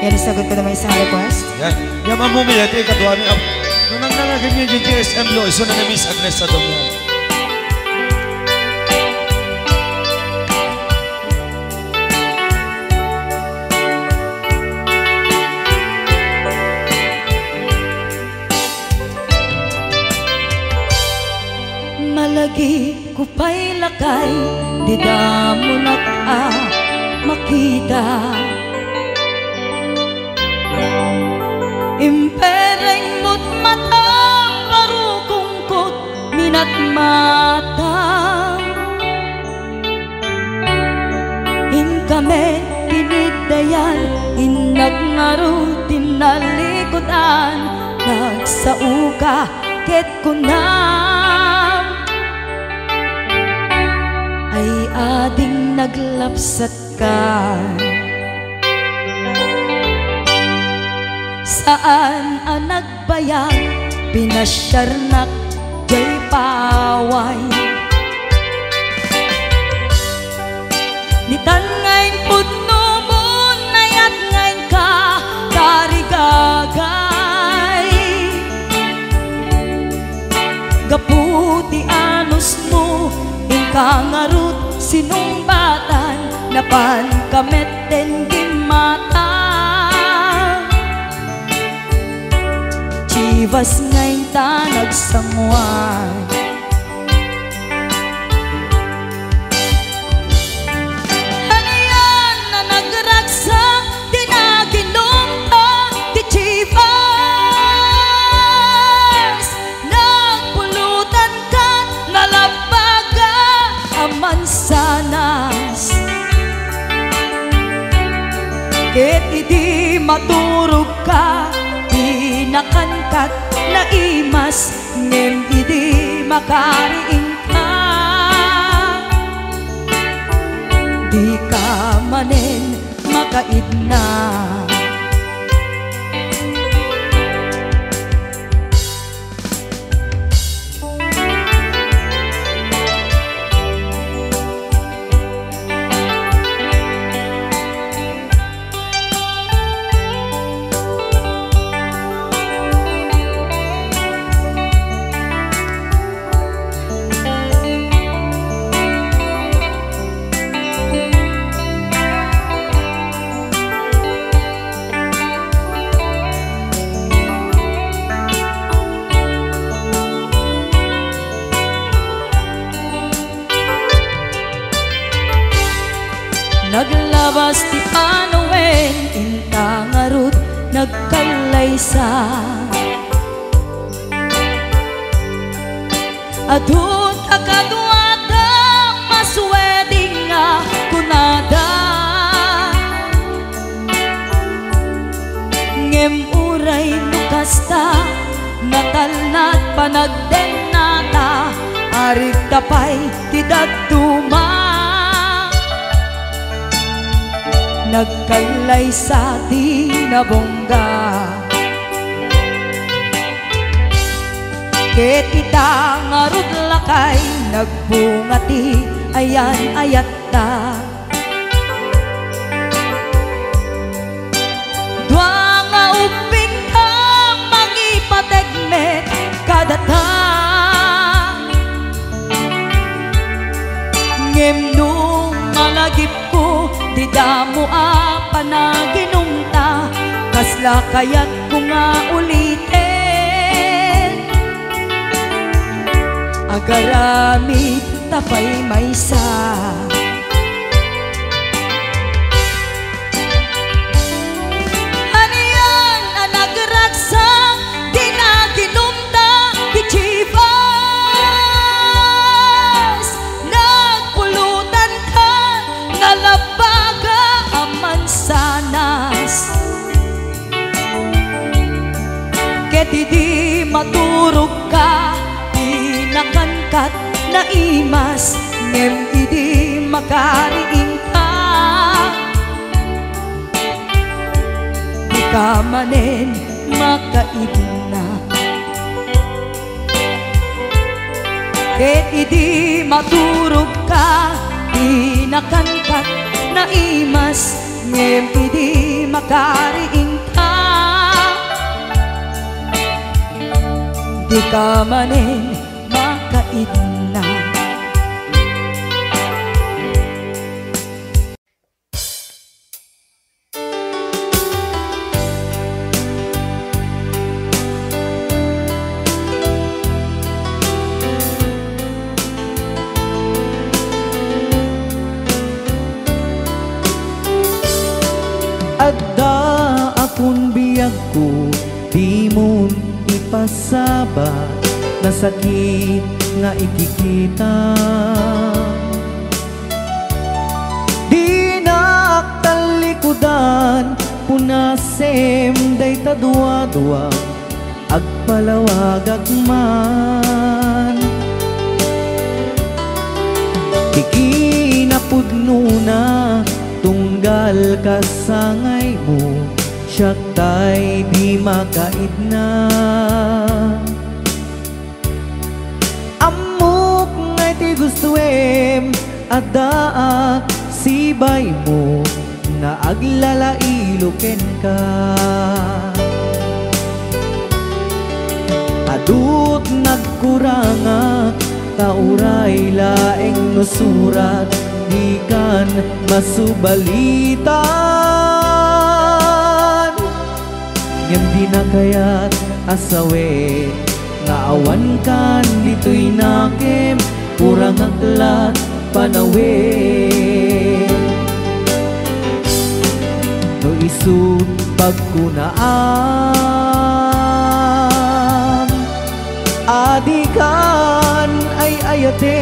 Yan, isagot ko naman isang request. Yan. Yan mamumili. Ito yung katuwa niya. Nung nanganagin niyo yung GSM lo, iso na na-miss Agnes sa dong yan. Malagi ko pa'y lakay, di da mo makita. Impereng mo't mata, parukungkot, minat mata. In kami tinidayan, inagnaro tinalikutan, nagsauka ket kunam. Ay ading naglapsat ka, saan ang nagbayag, pinasyarnak jay paway. Nitan ngayon pudno mo, nayat ngayon ka, karigagay. Gaputi anos mo, kangarut sinumbatan, napan kamet den gimata. Chivas ngayon ta nagsangwan, hanayan na nagragsak, di naginom ta, di Chivas. Nagpulutan ka, nalabaga mansanas, ket idi maturog ka, di nakankat na imas, ngem idi makariing ka. Di ka manen makaidna, naglabas ti Panoen, intangarut nagkalaysa. Adun akaduada, masweding nga kunada. Ngem uray nukasta, natalnat panagdenata, arig tapay ti daduma. Nagkalay sa tinabongga, ket ita ngarud lakay, nagbungati ayan ayat ta. Dua nga uping ka, mangipategmet kadata. Ngem nung malagip ko, di damo panaginumta, kasla kayat ko nga ulitin. Agaramit tapay maysa, hanayan ang nagragsak, di naginumta, di Chivas. Nagpulutan ka, nalabaga mansanas, ket idi maturog ka, di nakankat na imas, ngem idi makariing ka. Di ka manen makaidna, ket idi maturog ka, di nakankat na imas, ngem idi makariing ka. Di ka manin makaidna. Adda akong biyag ko, di mo ipasabat na sakit nga ikikita. Di naktalikudan, punasem day tadwa-dwa, agpalawag agman. Di kinapudno na tunggal kasangay mo, siya tay di makaidna. Amok ngay ti gustuem, adaak sibay mo, na aglalailuken ka. Adut nagkurangak, tauray laeng nusurat, di kan masubalitan. Ngem di na kaya't asawe, nga awan kan dito'y nakem, kurang aklat panawe. No isut pagkunaan, adikan ay ayate.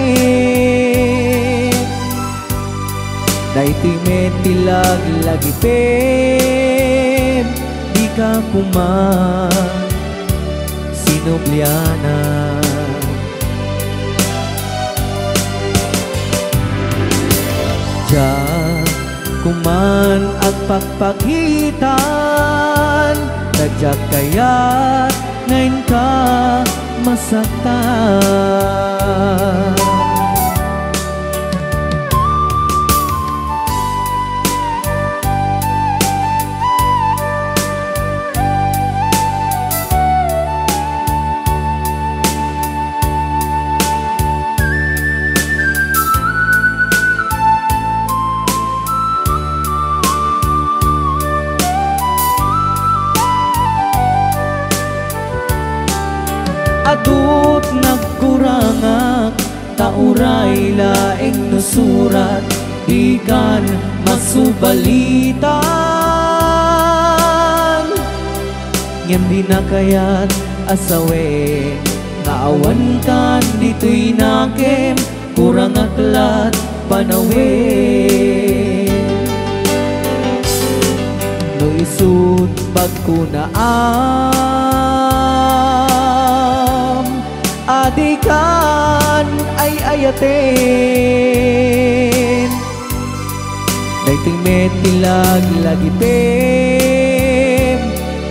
Daytoy metilag lagi pem, di ka kuman sinubliana. Diyan kuman agpagpagitan, nadyak kaya't ngayon ka masaktan. Adut nagkurangak, tauray laeng nusurat, di kan masubalitan. Ngem di na kaya't asawe, naawan kan dito'y nakem, kurang aklat panawe. No isut pagkunaan, adikan ay ayaten. Daytoy metilag lagi pem,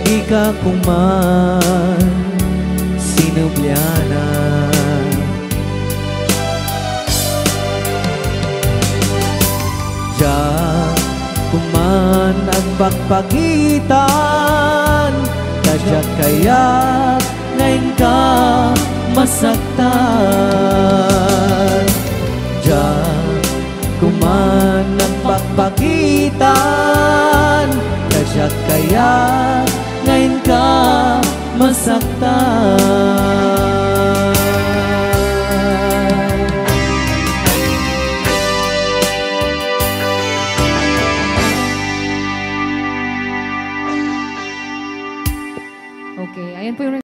di ka kuman sinubliana. Diyan kuman agpagpagitan, kadyak kaya't ngayon ka masaktan. Diyan kuman nagpagpagitan, kadyak kaya't ngayon ka masaktan. Okay, ayan po yung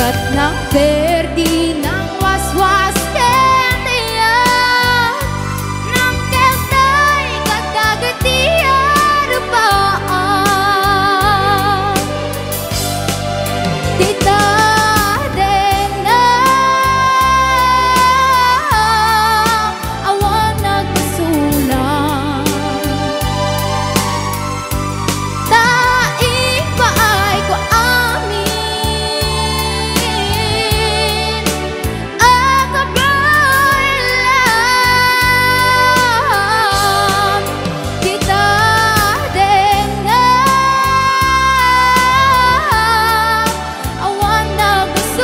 Sikat ng perdi ng waswas kentiyan ng keltay kadagatian rupaan Tita Dena awan nagsulang taing paay ko amin akabalan Tita Dena awan nagsulang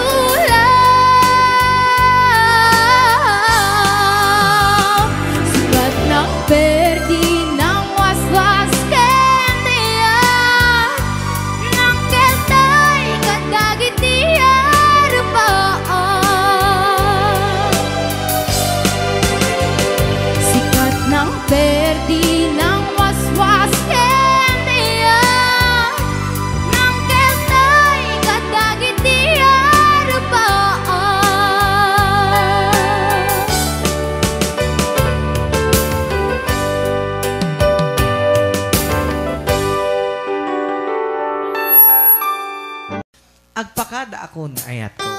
Sikat ng perdi ng waswas kentiyan ng keltay kadagitian rupaan Sikat ng perdi ng waswas kentiyan ng keltay kadagitian rupaan Agpakada akon ayat ko.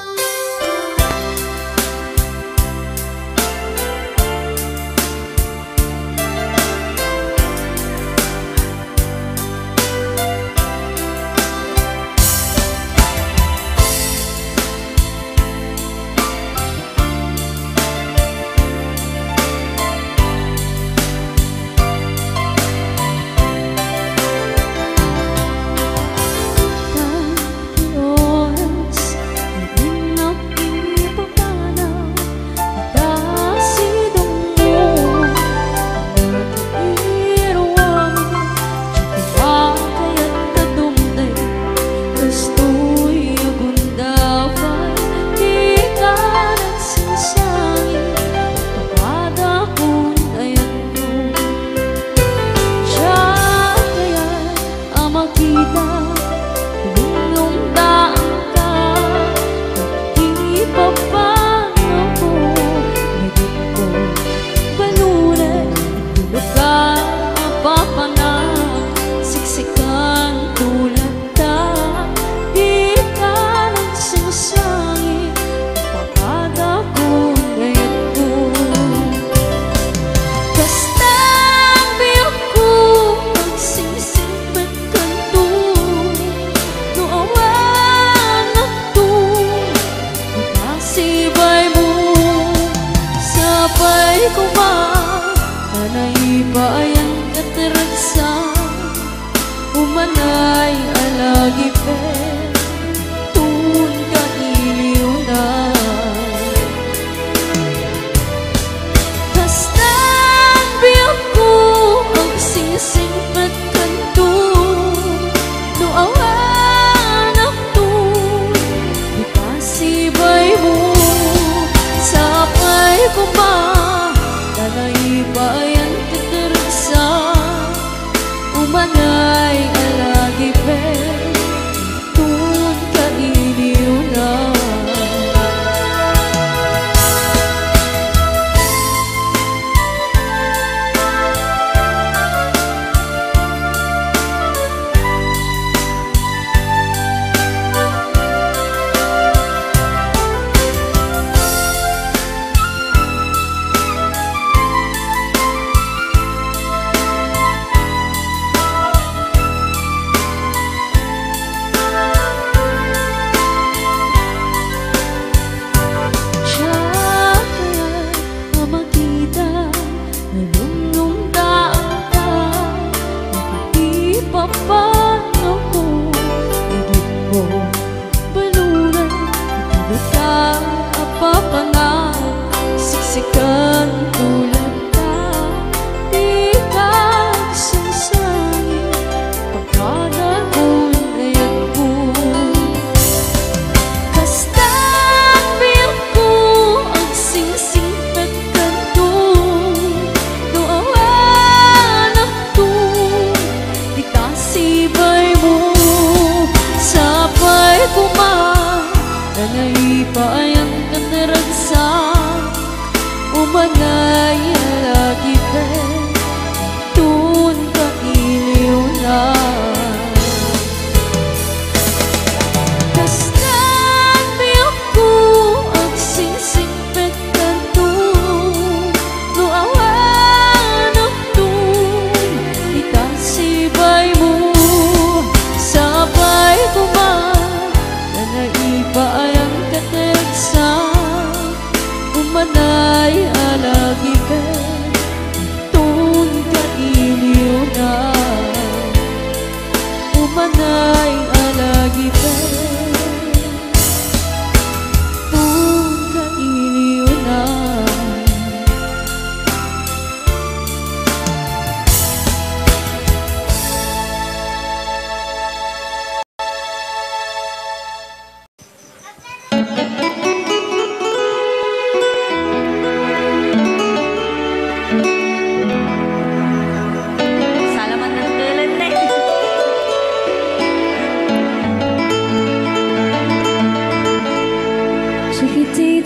oras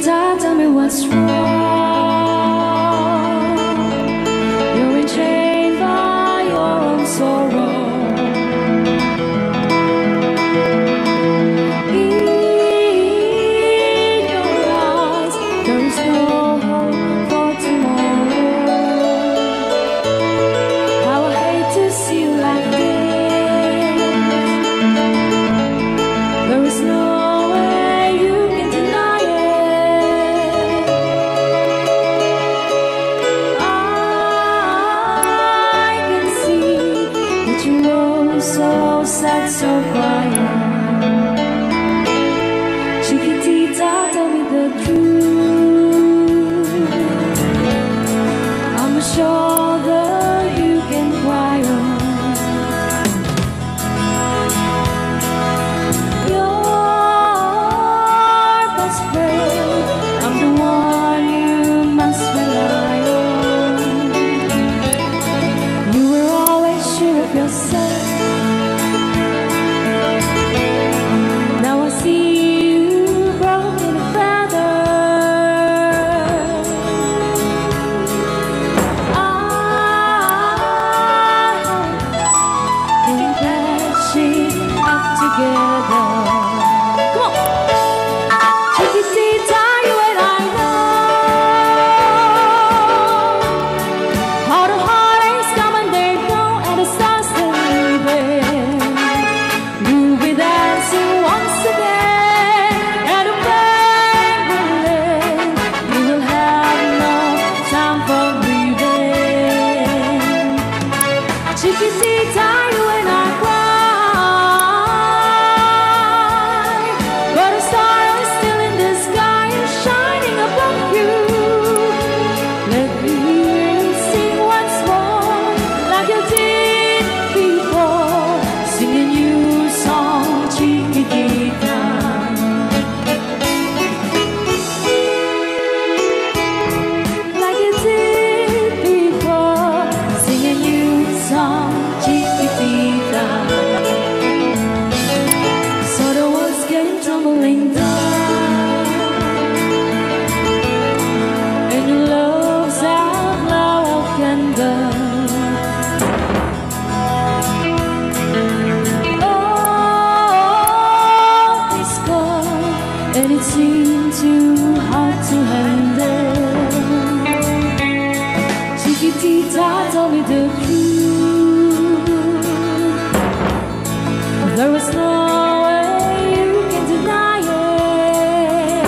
Chiquitita, tell me what's wrong. You're enchained by your own sorrow. In your eyes, there is no hope for tomorrow. How I hate to see you like this. There is no so sad, so quiet. Chiquitita, tell me the truth. I'm a shoulder you can cry on. Your best friend, I'm the one you must rely on. You were always sure of yourself. Chiquitita, you and I cry, but a star is still in the sky and shining above you. Let me hear you sing once more, like you did before, sing a new song, Chiquitita. Like you did before, sing a new song, Chiquitita. So the world's getting tumbling down, and your love's out loud and done. Oh, it's gone, and it seemed too hard to handle. Chiquitita, tell me the truth. There was no way you can deny it.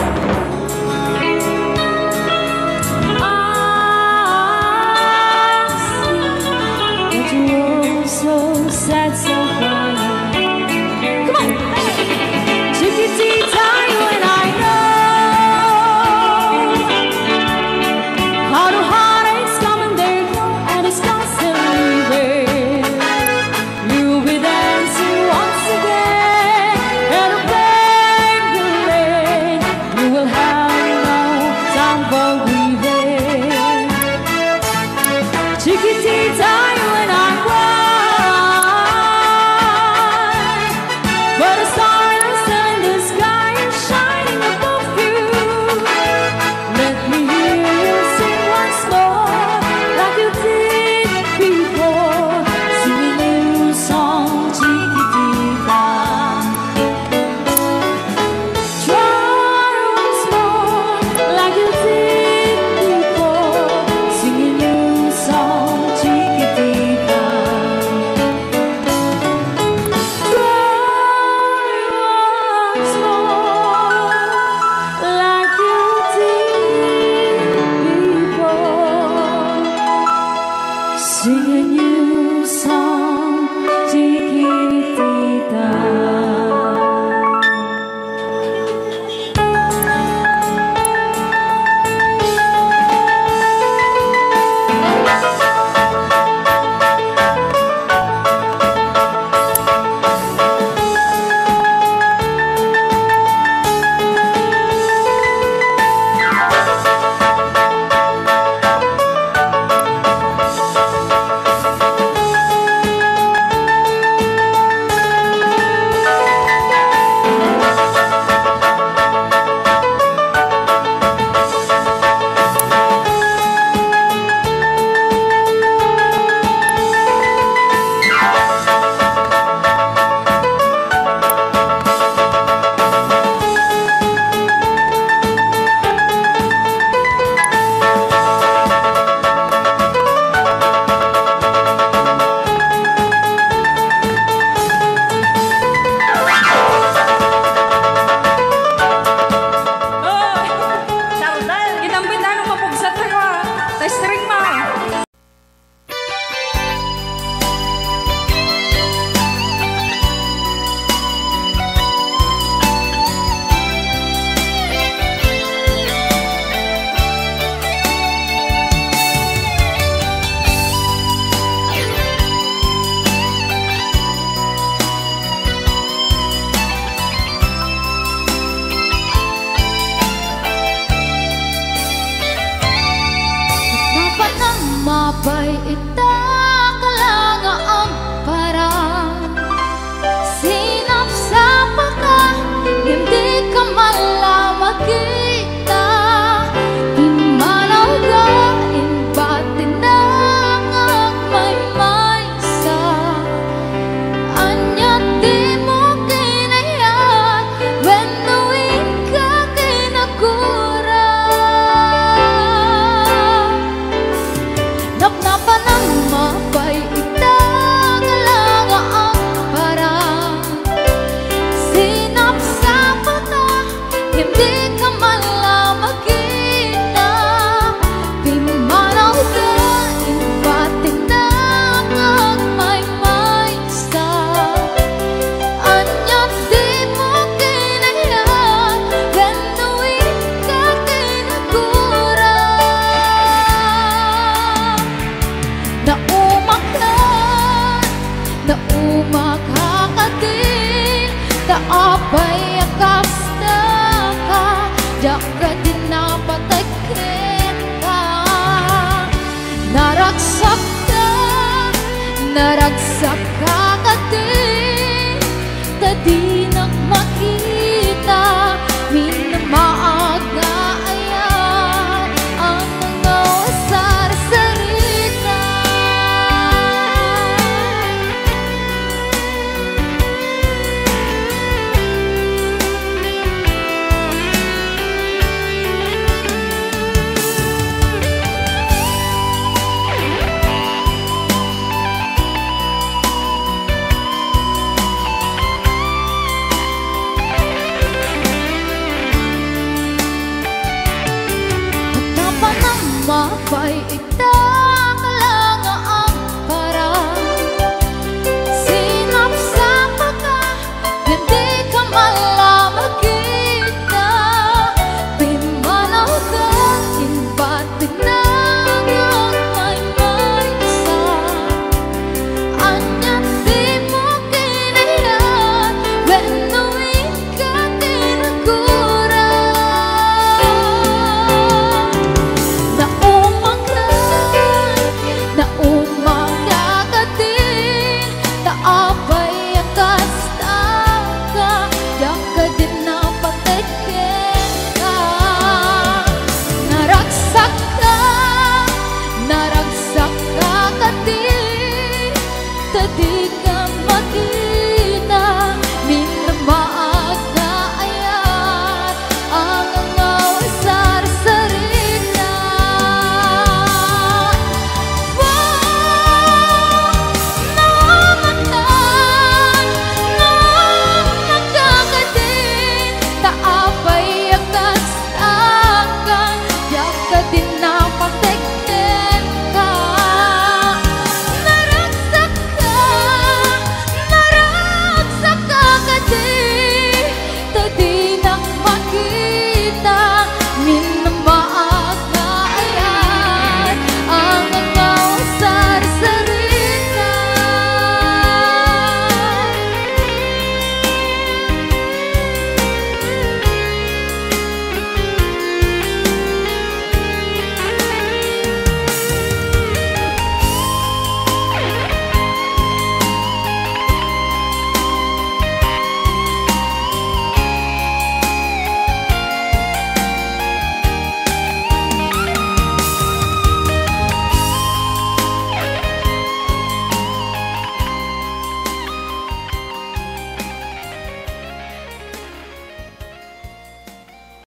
I see that you were so sad, so quiet. Come on, Chiquitita, you and I know.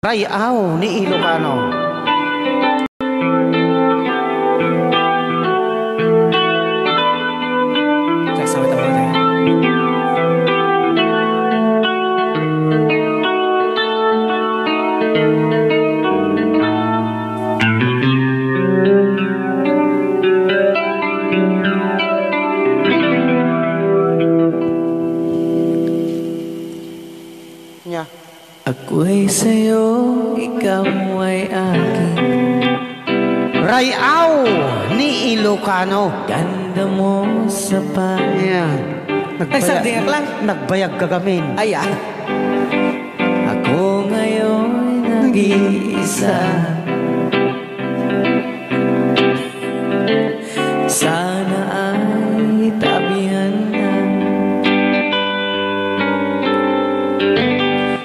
Rayaw ni Ilocano. Sagsawit ang mga Nya. Ako'y sa'yo, ikaw ay akin. Rayaw ni Ilocano. Ganda mo sa Yan. Nagsagdingak lang. Nagbayag kagamin. Ay, ah. Ako ngayon nag-iisa. Sana ay tabihan na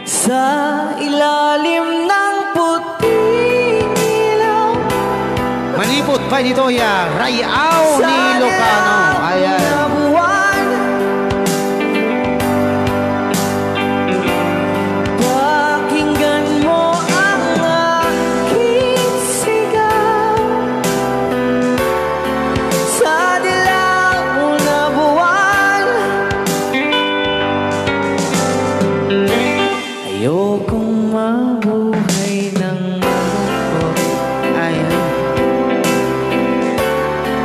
sa ilalim ng puting ilaw. Manipot pa dito ya. Rayaw ni Ilocano. Ayan. Na buwan, pakinggan mo ang aking sigaw. Sa dilaw na buwan, ayokong mabuhay ng malungkot. Ayan.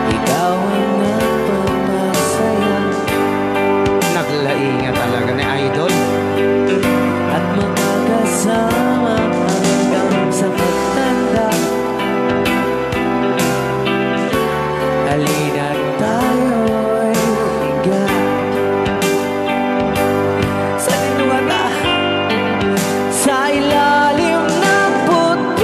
Ikaw ang nagpapasaya Naglainga talaga ni Idol. at makakasama hanggang sa pagtanda. Halina't tayo'y higa sa dinuwata, sa ilalim ng puting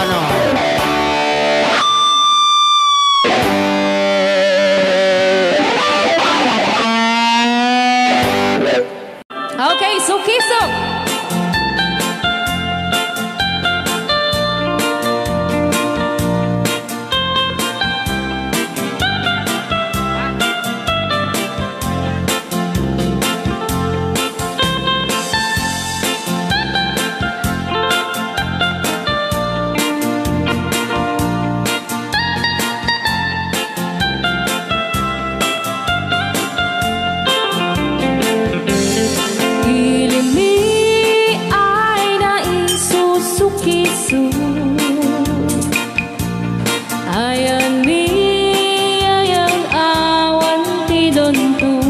Ilocano. Okay, Sukisok. Ilimi ay naisusukisu. Ayan ni ayang awan tidonto.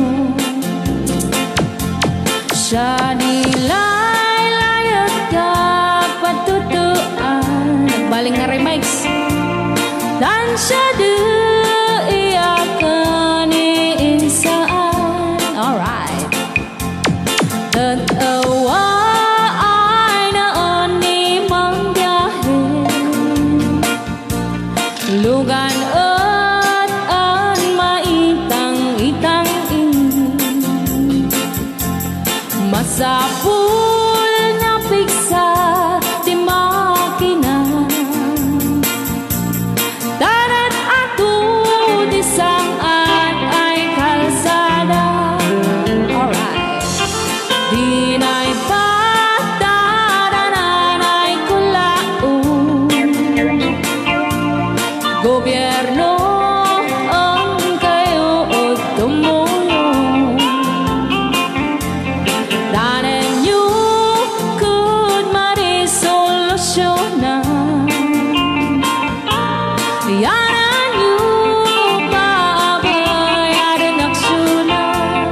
Siya nilay layat kapatutuan. Nagbaling na remix. Dan siya di iyakan iinsaan. Alright. Tatawa ay naon ni mang biyahe. Lugan at an maitang-itang masapul na piksa di makina. Darat ato di saan ay kalsada. Alright. Di na'y patadanan ay kulaon. Gobyerno ang kayo o tumulong. Danan nyo could marisolusyonan. Yanan nyo pabayaran aksyonan.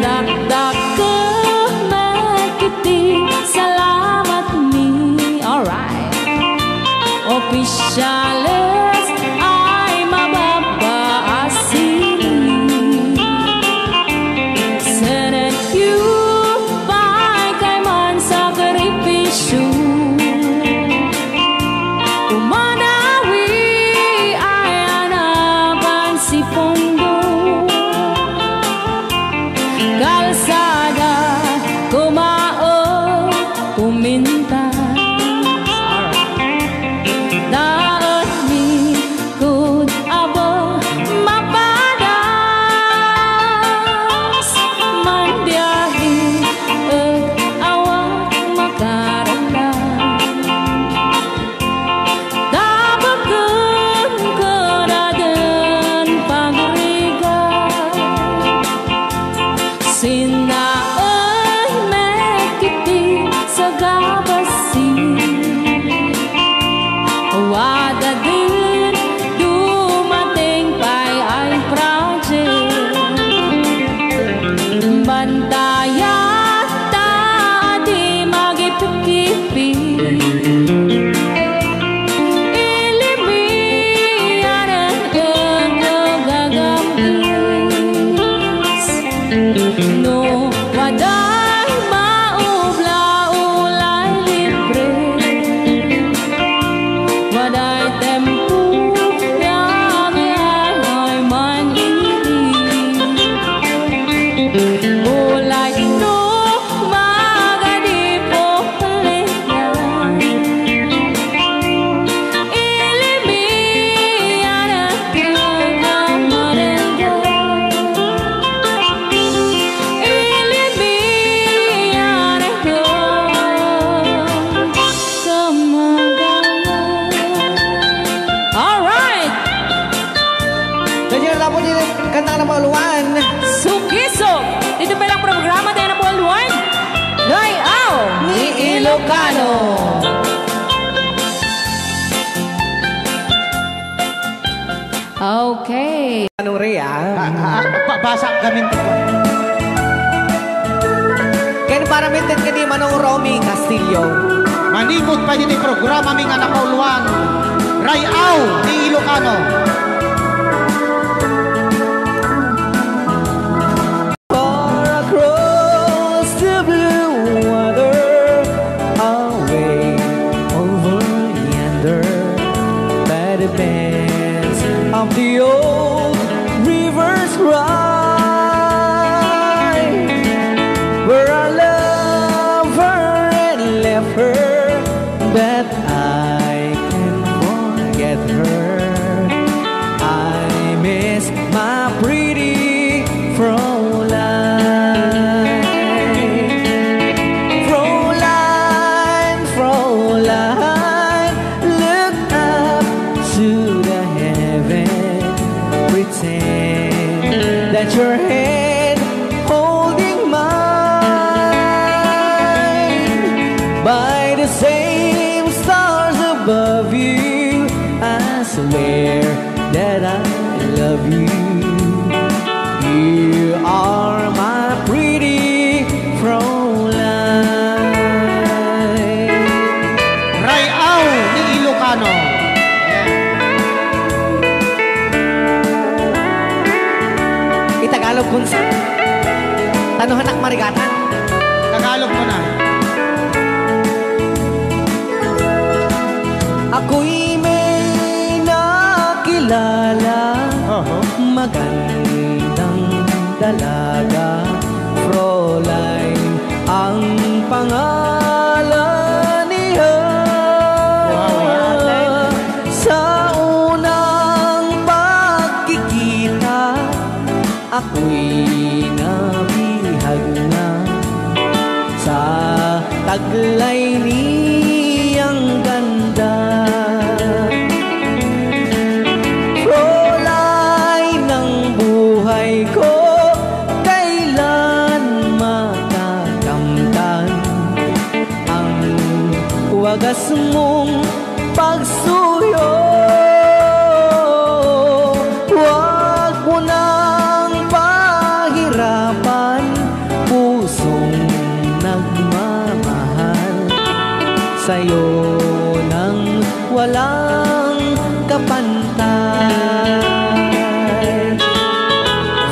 Dakdak ko magkiti, salamat mi. Alright. Opisyales ay mababaasin. Senate you pa'y kay man sakripisyo. Umanawi ay anapan si Pondo. Kalsada, kumao, kumintas. Daot ni kud abo mapadas. Man biyahe at awak makarala. Dabagan ko na din pagrigat. Sinaoy mekiti sa gabasin. Wada din dumating pa'y ay project. Bantayan ta di magipikipi. Ilimian ang gagamis. No, waday maubla-ulay libre. Waday tempo yang ay manili. Ulay no magadipo palitan. Ilimian ang kagamarenga. Ilimian ang kagamarenga. Alright! Ganyan lang po din kanta ng Pauluan. Sukisok! Dito pa lang programa tayo ng Pauluan. Ngayaw ni Ilocano. Okay. Anong Rhea? Basa kami. Ken para mintin ka ni Manong Romy Castillo. Manipot pa din yung programa ming anak kauluan. Rayaw ni Ilocano. Far across the blue water, away bends of the old rivers rise, where I love her and left her, that I can forget her. I miss my pretty Fräulein. Fräulein, Fräulein, look up to the heaven, pretend that your hand holding mine. By the same stars above you, I swear that I love you. You are my pretty Fräulein. Rayaw ni Ilocano. Itagalog kung sa tanuhan ak marigatan. Tagalog mo na. Ako'y may nakilala, magandang dalaga, Fräulein ang pangalan niya. Sa unang pagkikita, ako'y nabihag na sa taglay niyang ganda. Fräulein ng buhay ko, kailan matakamtan ang wagas mong pagsuyo. Huwag mo nang pahirapan pusong nagmamahal sa'yo nang walang kapantay.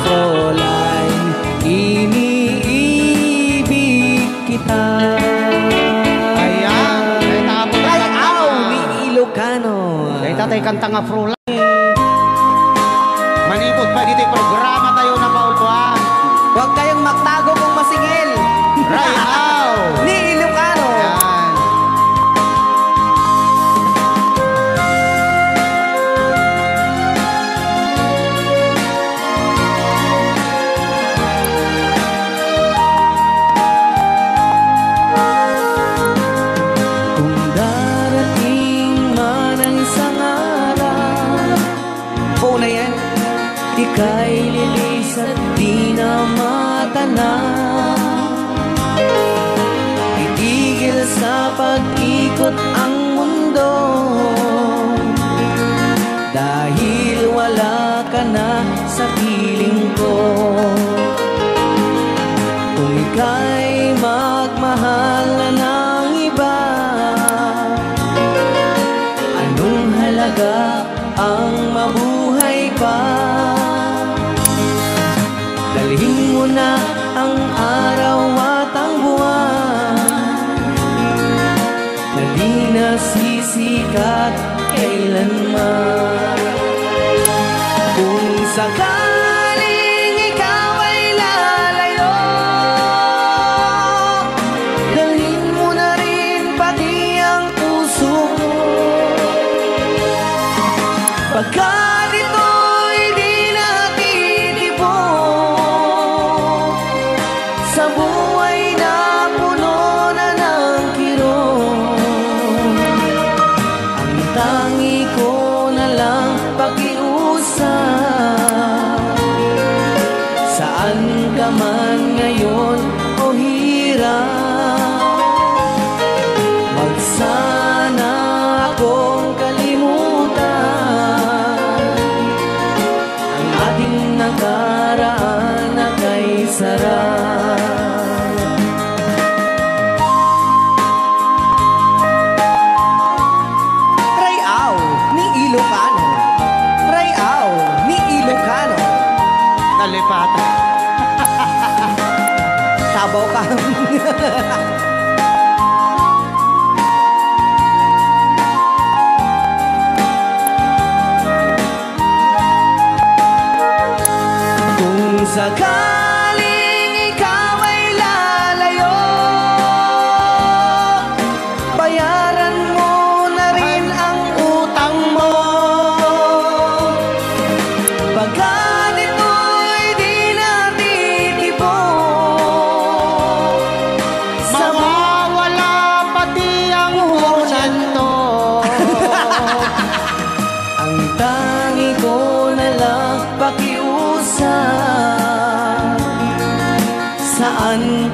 Fräulein, iniibig kita. Ayan. Ay, tapos na Rayaw ni Ilocano. Ay, tatay kanta nga Fräulein. Manipod pa dito yung programa tayo na paulpuan. Huwag kayong magtago kung masingil. Rayaw. Ni Ilocano. Ayan. Kung darating man ang isang araw, oo na yan, ika'y lilis at di na matanaw. Itigil sa pag-ikot ang mundo, dahil wala ka na sa piling ko. Kung ika'y magmahal na ng iba, anong halaga ang mabuhay pa? Dalhin mo na ang araw at ang buwan, na di nasisikat kailanman. Kung sakaling ikaw ay lalayo, dalhin mo na rin pati ang puso ko. Pagkat ito'y di natitipon sa buhay na puno na ng kirot, ang tangi ko na lang pakiusap. Saan ka man ngayon o hirap, wag sana akong kalimutan.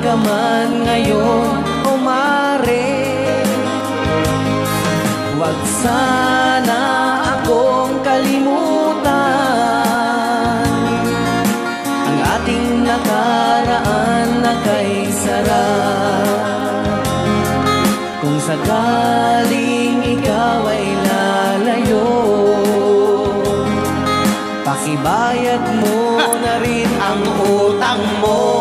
ka man ngayon o mare, huwag sana akong kalimutan ang ating nakaraan na kay sarap. Kung sakaling ikaw ay lalayo, pakibayad mo na rin ang utang mo.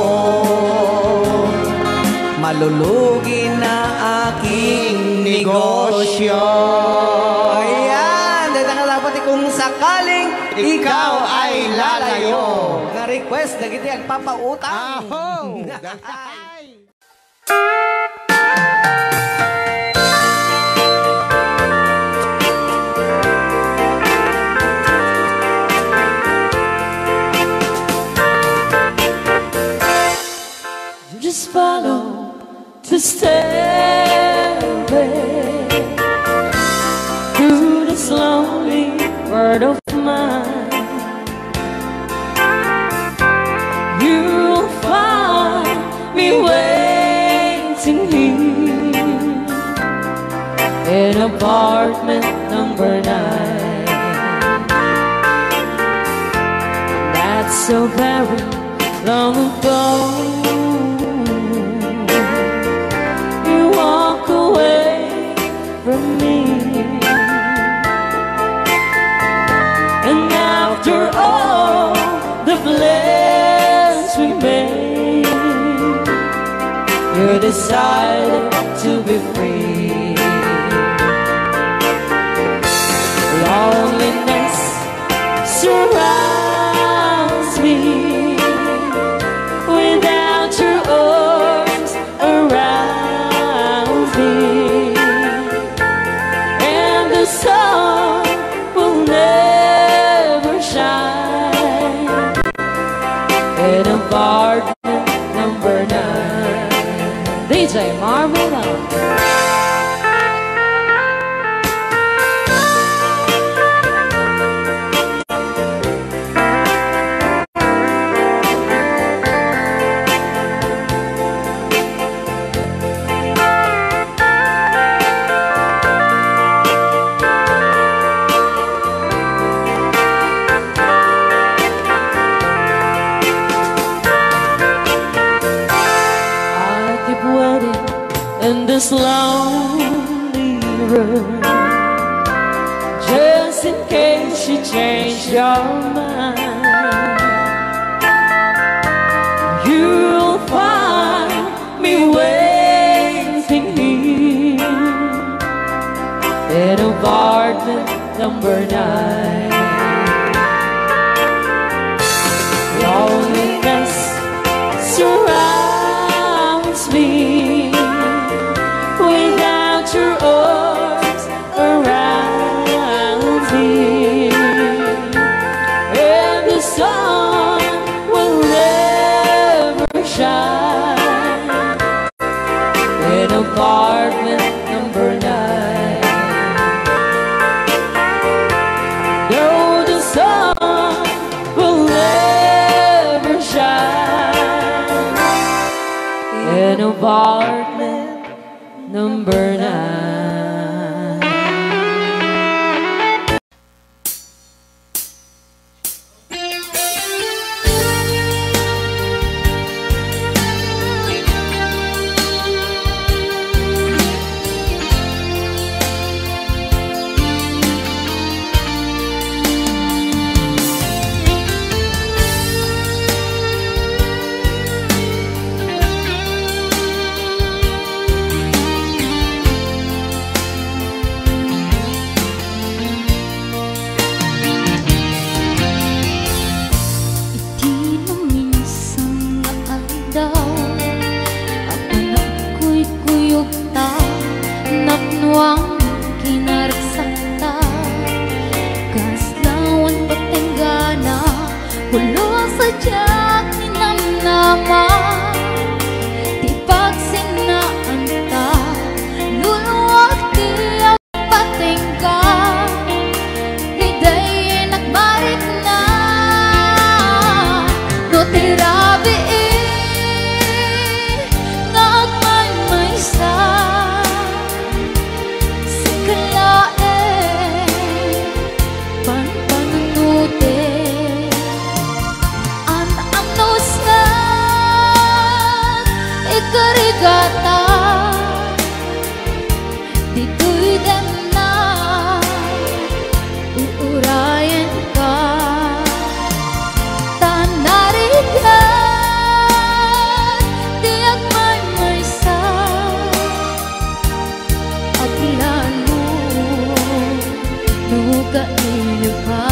Malulugi na aking negosyo. Ayan, dahil dapat kung sakaling ikaw ay lalayo. Na-request na kita ang papautang. Just follow the stairway through this lonely world of mine. You'll find me waiting here in apartment number 9. That's so very long ago. From me, and after all the plans we made, you decided to be free. Loneliness surrounds me without your arms around me. The sun will never shine in apartment number 9. DJ Marvela. In this lonely room, just in case you change your mind, you'll find me waiting here in apartment number 9. Loneliness surrounds me without your arms around me, and the sun will never shine in apartment number 9. No, the sun will never shine in apartment number 9. dito'y dem na uurayan ka. Tanarigan tiyak may sa aglalo nuga iyo ka.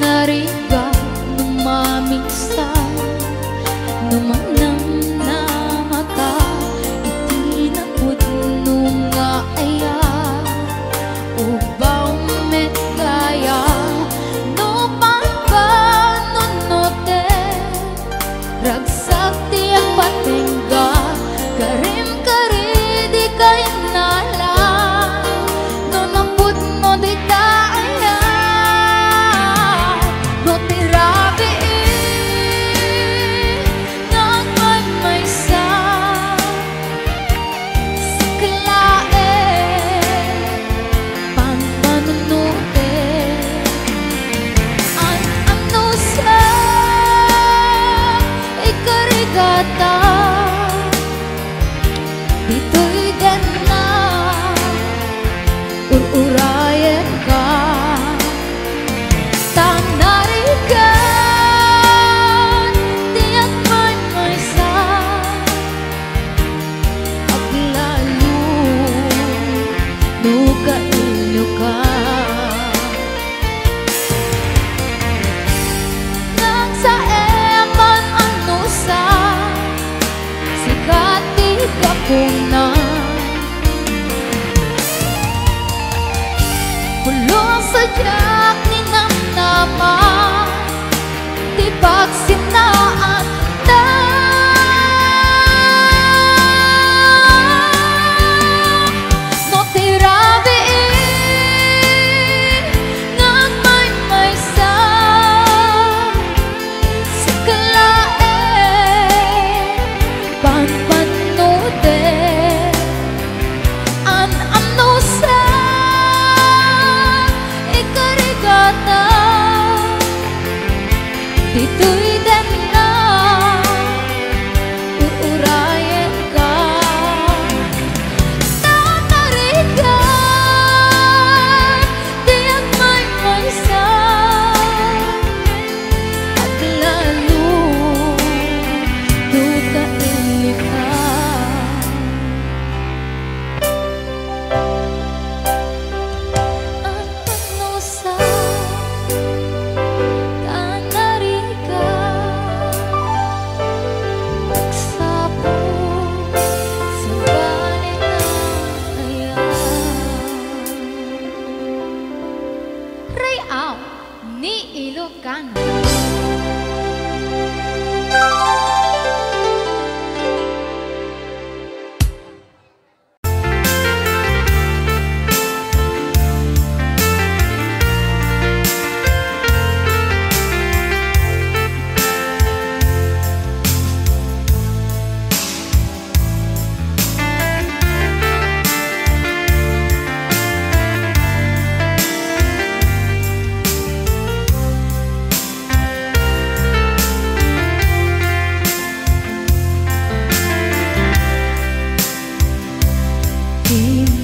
Nariga numamisa numanang na mata itinapod nunga aya ubaw met gaya nupan ka nunote ragsak tiyak patingga karim kari di kay nala nunampod mo di taaya no tirabi nagman may sa siklae panpanunute ang ano sa ikarigata dito'y den na ururayan ka. Tanarigan tiyak may sa aglalo nuga iyo ka. Nang sa eman ano sa sikati ka na pulong sadyak ni namnama di pagsinaan na no tirabi ngagmay may sa siklae panpanude an ano sa ikarigata dito'y den na uurayan ka. Tanarigan tiyak may sa aglalo nuga iyo ka. Ang ano sa tanarigan pagsapo sa banin na ayan. Rayaw ni Ilocano.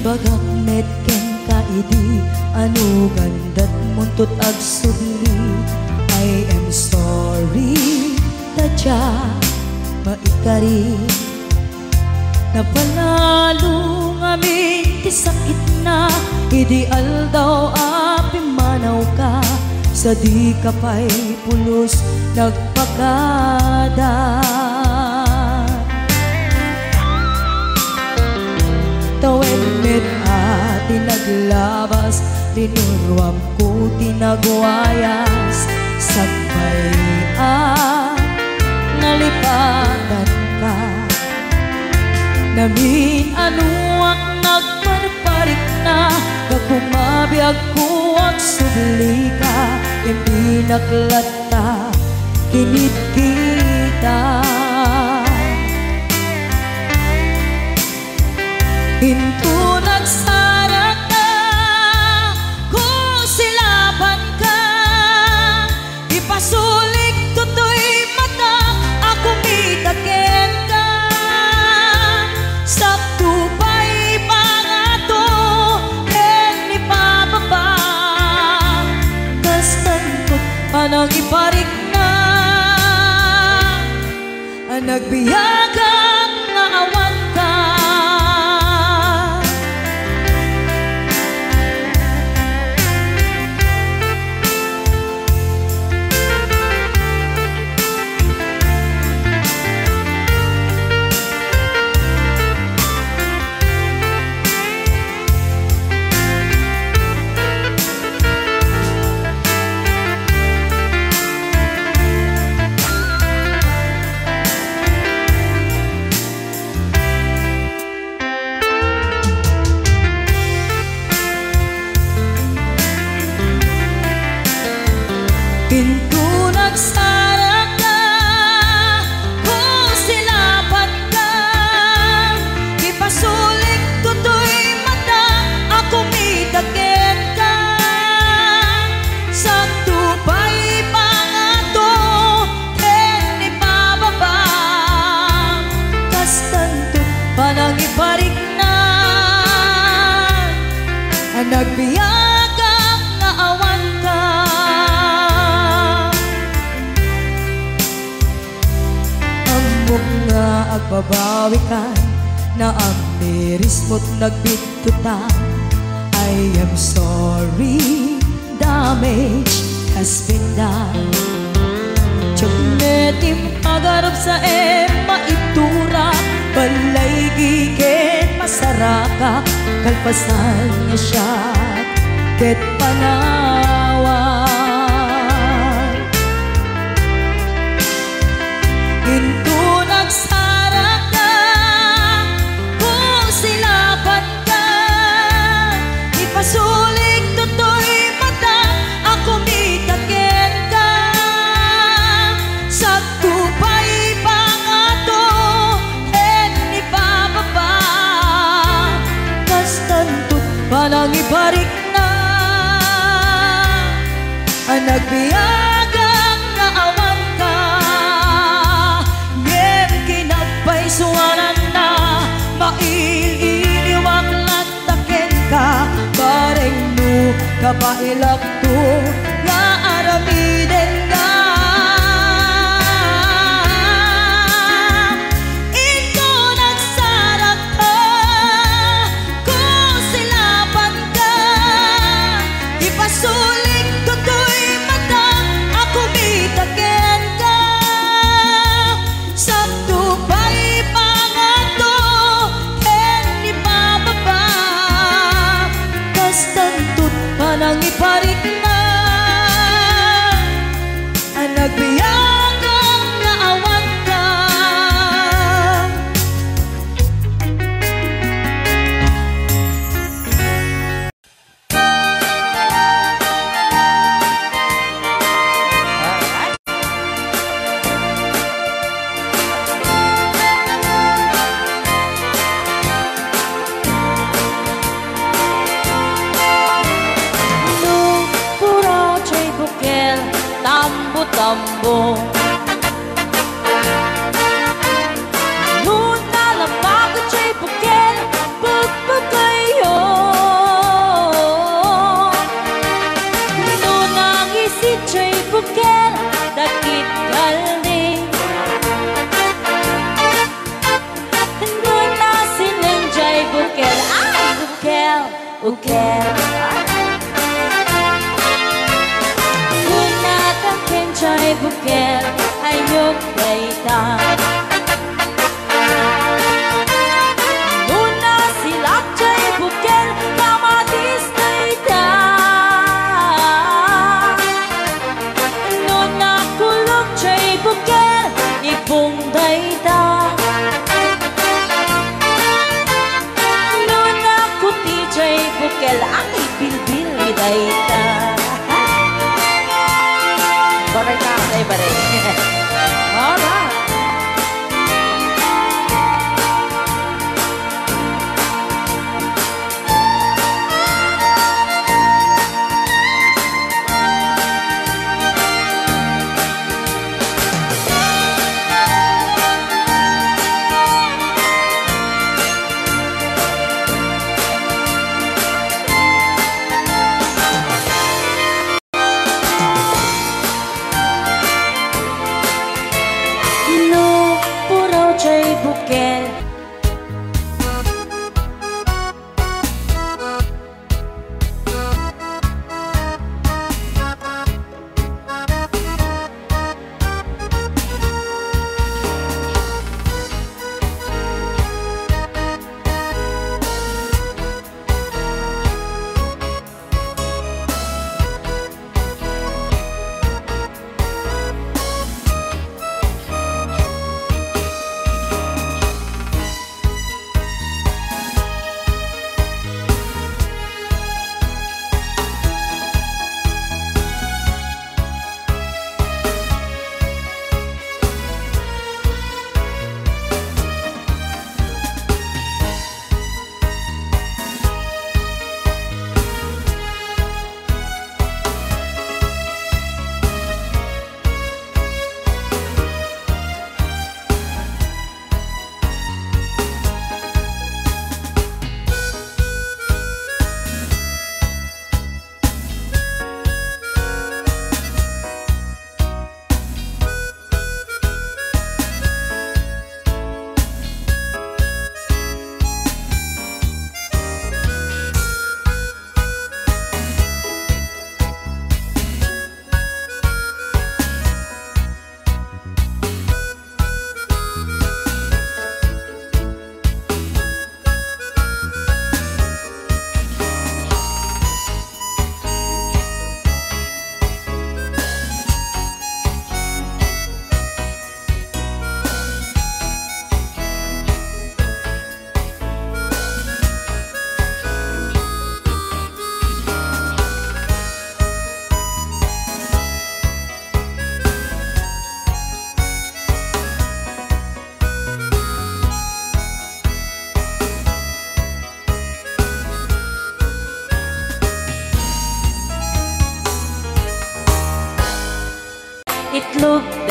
Bagak met ken kaidi anu gandat muntut ag sudli. I am sorry tadya maikari napalalo ngamin ti sakit na ideal daw api manaw ka sa di ka pa'y pulos nagpakada. Tawen met tinaglabas tinurwam ko tinagwayas sagbay nalipatan ka namin ano ang nagparparik na kakumabiyag ko ang subli ka hindi naklata kinit kita. Hinto nagsara ka, kung silaban ka, ipasulik tutoy mata, ako mitakin ka. nagbiyagang naawan ka. Pinto nagsara ka, kung silapat ka, ipasulik tutoy mata, ako midakit ka. Sa tupay pangato, ken ibababa, kastanto panang iparik na, nagbiyagang naawan ka. Nga agbabawi ka na ang miris mo't nagbitutan. I am sorry, damage has been done. Tiyagnetim agarap sa maitura, balay gigen masaraka, kalpasan niya siya ket panawan. Ginto nagsara ka, kung silapat ka, ipasulik tutoy mata, ako midakit ka. Sa tupay pangato, ken ibababa, kastantot palang ibarik na, nagbiyagang naawan ka. Suwanan na maililiwag latakin ka, bareng no kapailak to nga aramiden ka. Ito nagsarap ka, kung silapan ka, ipasulik tutoy mata, ako bitakin ka. Sa tupay pangato, ken ibababa, kastantot panang iparik na, nagbiyagang naawan ka. Tambo Luna lamang at siya'y bukel, pagpagayo. Lunang isit siya'y bukel, dakit galing. Luna silang siya'y bukel, ay bukel, bukel. Chay bukel ayok baita, Luna silak chay bukel kamatis baita, Luna kulok chay bukel ipong baita, Luna kuti chay bukel ang ibilbil baita. Barang na, ay barang. Alright.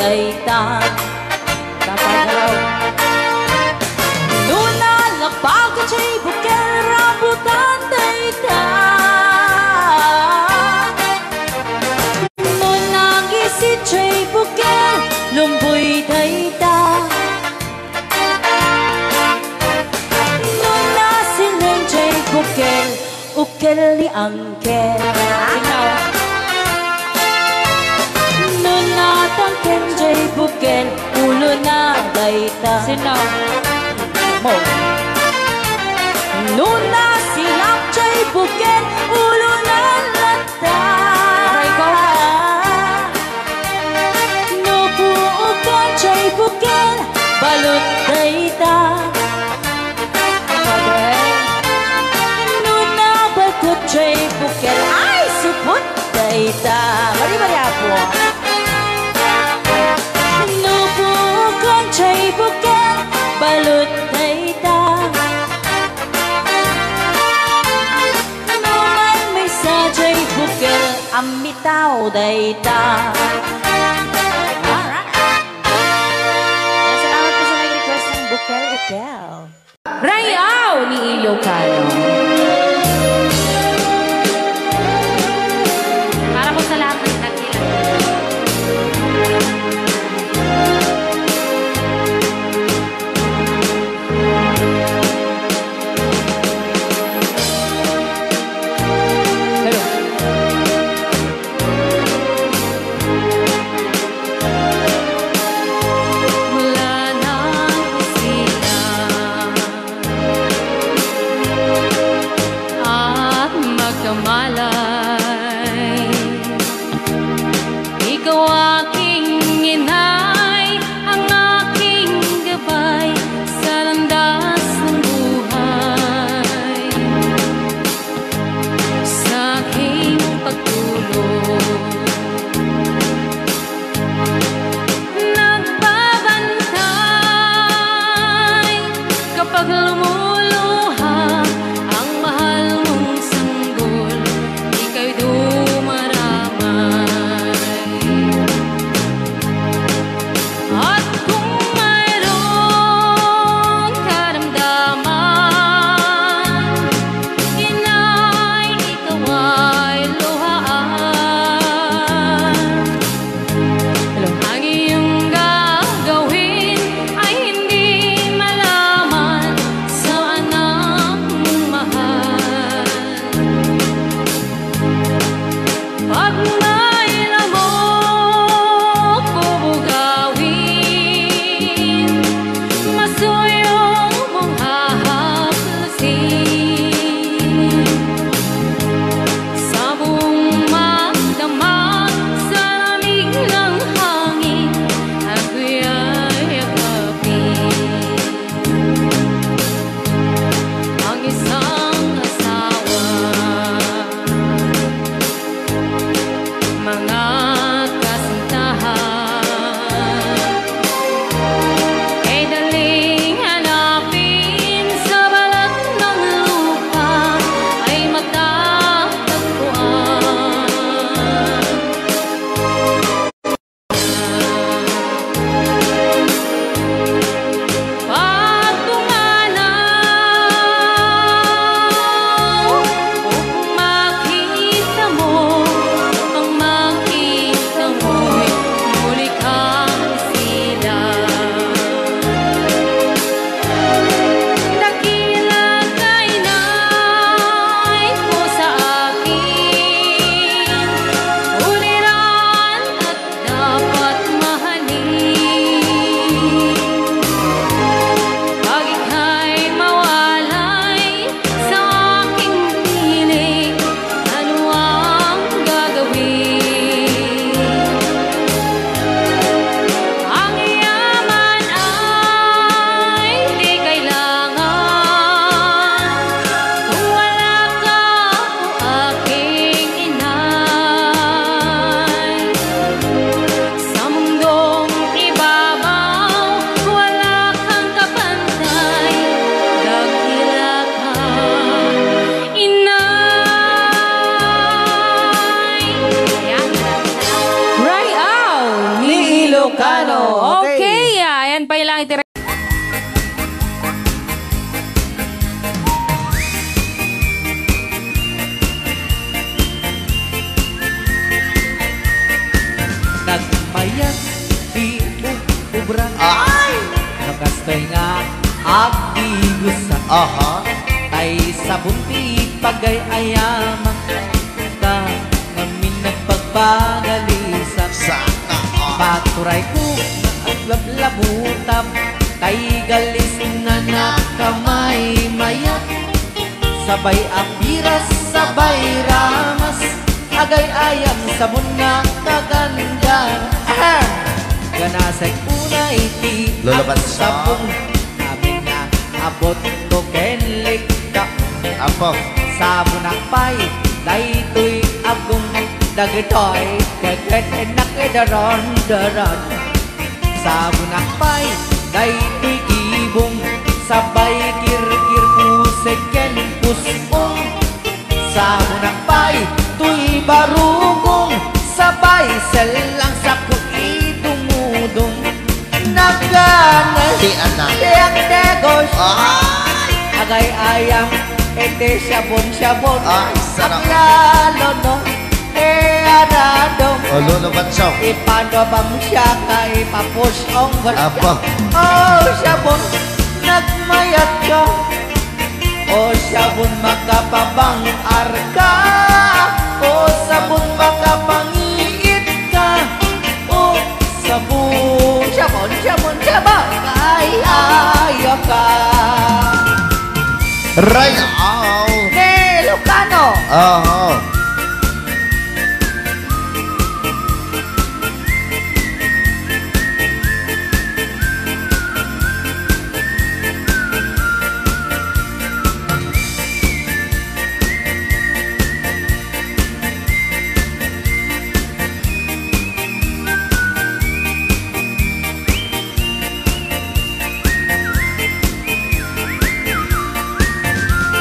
dayta Tatagaraw Nuna lapag at siya'y bukel rambutan dayta Nuna gisit siya'y bukel lumboy dayta Nuna silang siya'y bukel ukel li angkel Nuna tangken jay bukel ulo na dayta Sinaw mo Nuna silap jay bukel ulo na lata Nupuukan jay bukel balut dayta Nuna bakut jay bukel ay suput dayta Mari-mari apo Nupukan jay bukel balut dayta Numan may sa jay bukel amitaw dayta Salamat po sa nag-request ng bukel-ukel Rayaw ni Ilocano Para po sa lahat ng nagkilan gusak ay sabon ti pagay-ayamak ka ngamin nagpagbagalisak paturay ko aglablabutab tay galis na nakamay mayat sabay apiras sabay ramas agay-ayam sabon na kaganda ganasay unay ti Lulaban ang sa- sabon amin na abot ko kenlik ka Apo. sabon akpay daytoy agong dagitoy keket nakidaron daron sabon akpay daytoy gibong sabay kirkir puseken pusong sabon akpay tuy barugong sabay selang saku idumudong naganas Di anak. tiyak negos Ay! agay-ayang ete sabon-sabon Ay, sarap. lalo no aradong Lulaban sa. ipanabang siya ka ipapusong Apo. oh sabon nagmayat ka oh sabon makapabang arka oh sabon makapangiit ka oh sabon sabon ay ayaw ka Ray Au. Ilocano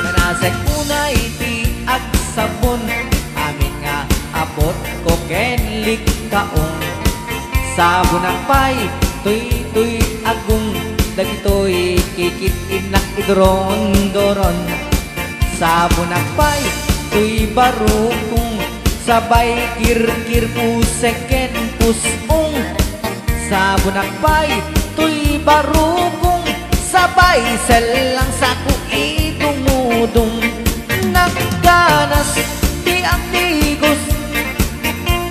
kanasay unay ti ag sabon amin nga abot ko kenlik kaong sabon akpay tuy agong dagitoy kikit inak idron-doron sabon akpay tuy barukong sabay kirkir puseken pusong sabon akpay tuy barukong sabay selang saku idumudong nagganas ti ang tigos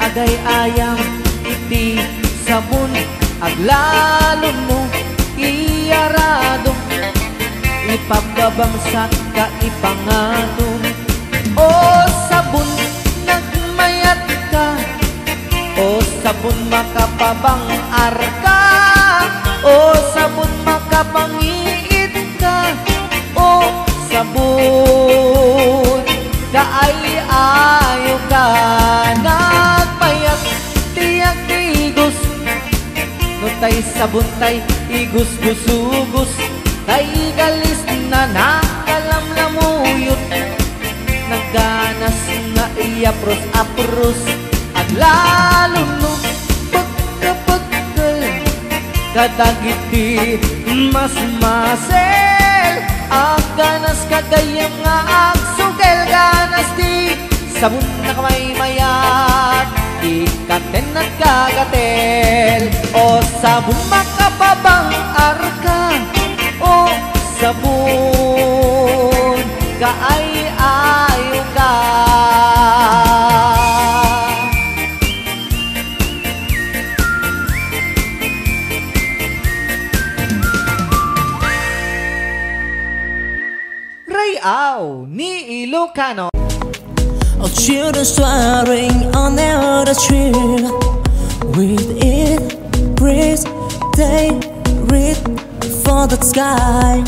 agay-ayang iti sabon aglalon mo iyaradong ipababangsak ka ipangatong o sabon nagmayat ka o sabon makapabang arka o sabon makapangiit ka o sabon kaay-ayo ka nagmayat tiyak tigos no tay sabon tay igus-gusugos tay galis na nakalamlamuyot nagganas nga iapros-apros at lalo no pagkapagkal kadagiti mas masel ang ganas kagayam nga agsugel ganas ti sabon na kamay mayat ikaten at kagatel o sabon makapabang arka o sabon kaay-ayo ka Rayaw ni Ilocano. All children swearing on their other tree. With it, breeze, they read for the sky.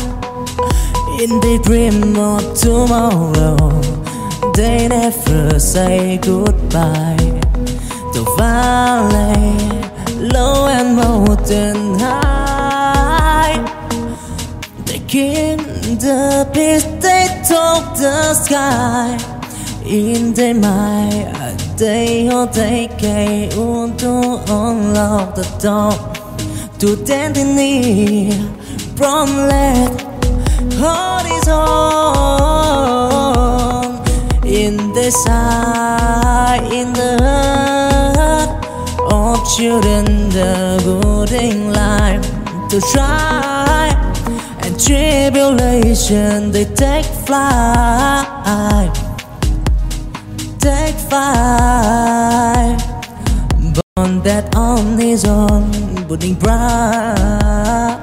In they dream of tomorrow, they never say goodbye. The valley, low and mountain high. They king the peace, they talk the sky. In their mind, they want to unlock the door to destiny from let horizon. In the side, in the heart, all children the good in life to try and tribulation, they take flight, take flight. Born that on his own, burning bright.